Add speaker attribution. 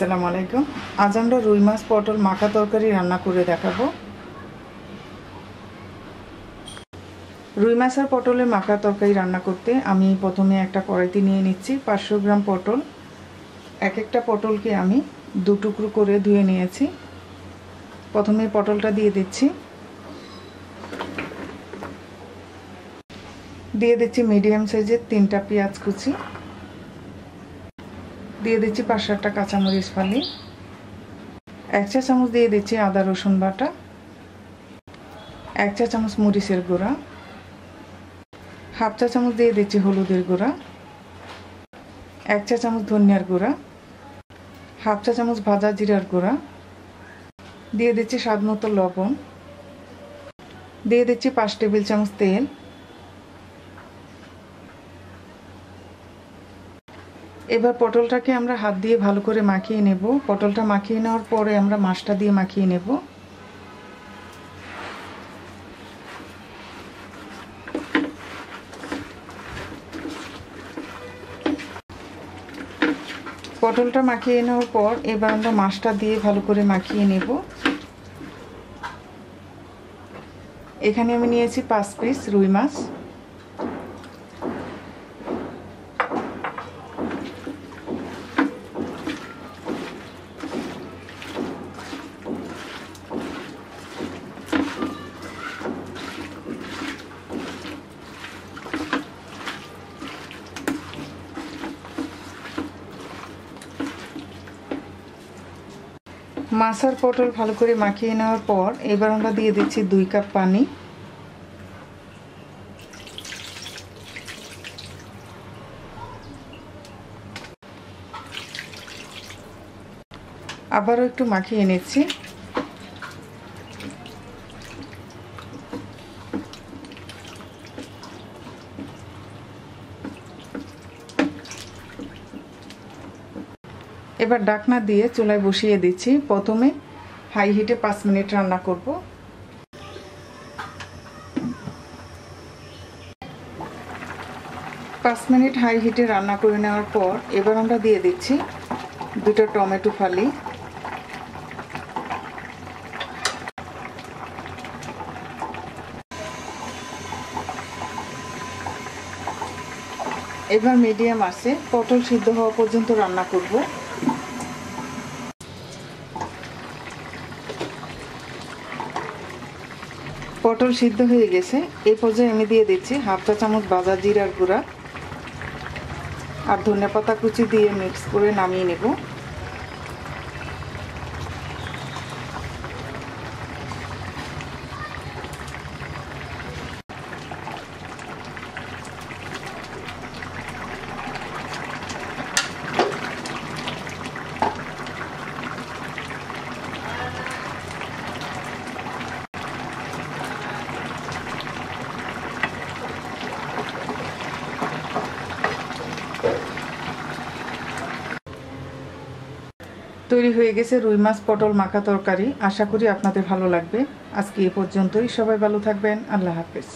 Speaker 1: আসসালামু আলাইকুম। আজ আমরা রুই মাছ পটল মাখা তরকারি রান্না করে দেখাবো। রুই মাছ আর পটলের মাখা তরকারি রান্না করতে আমি প্রথমে একটা কড়াইতে নিয়ে নিচ্ছি 500 গ্রাম পটল। এক একটা পটলকে আমি দু টুকরো করে ধুয়ে নিয়েছি। প্রথমে পটলটা দিয়ে দিচ্ছি। দিয়ে দিচ্ছি মিডিয়াম সাইজের 3টা পেঁয়াজ কুচি। দিয়ে দিচ্ছি 5-7টা কাঁচামরিচ ফালি। 1 চা চামচ দিয়ে দিচ্ছি আদা রসুন বাটা। 1 চা চামচ মরিচের গুঁড়া। হাফ চা চামচ দিয়ে দিচ্ছি হলুদের গুঁড়া। 1 চা চামচ ধনিয়ার গুঁড়া। হাফ চা চামচ ভাজা জিরার গুঁড়া। দিয়ে দিচ্ছি স্বাদ মতো লবণ। দিয়ে দিচ্ছি 5 টেবিল চামচ তেল। এবার পটলটাকে আমরা হাত দিয়ে ভালো করে মাখিয়ে নেব। পটলটা মাখিয়ে নেওয়ার পরে আমরা মাছটা দিয়ে মাখিয়ে নেব। পটলটা মাখিয়ে নেওয়ার পর এবার আমরা মাছটা দিয়ে ভালো করে মাখিয়ে নেব। এখানে আমি নিয়েছি 5 পিস রুই মাছ। মাছ আর পটল ভালো করে মাখিয়ে নেওয়ার পর এবার আমরা দিয়ে দিচ্ছি 2 কাপ পানি। আবারও একটু মাখিয়ে নিচ্ছি। এবার ঢাকনা দিয়ে চুলায় বসিয়ে দিচ্ছি। প্রথমে হাই হিটে 5 মিনিট রান্না করব। পাঁচ মিনিট হাই হিটে রান্না করে নেওয়ার পর এবার আমরা দিয়ে দিচ্ছি 2টা টমেটো ফালি। এবার মিডিয়াম আছে পটল সিদ্ধ হওয়া পর্যন্ত রান্না করব। পটল সিদ্ধ হয়ে গেছে। এই পর্যায়ে আমি দিয়ে দিচ্ছি হাফ চা চামচ ভাজা জিরার গুঁড়া আর ধনেপাতা কুচি দিয়ে মিক্স করে নামিয়ে নেব। তৈরি হয়ে গেছে রুই মাছ পটল মাখা তরকারি। আশা করি আপনাদের ভালো লাগবে। আজকে এ পর্যন্তই। সবাই ভালো থাকবেন। আল্লাহ হাফেজ।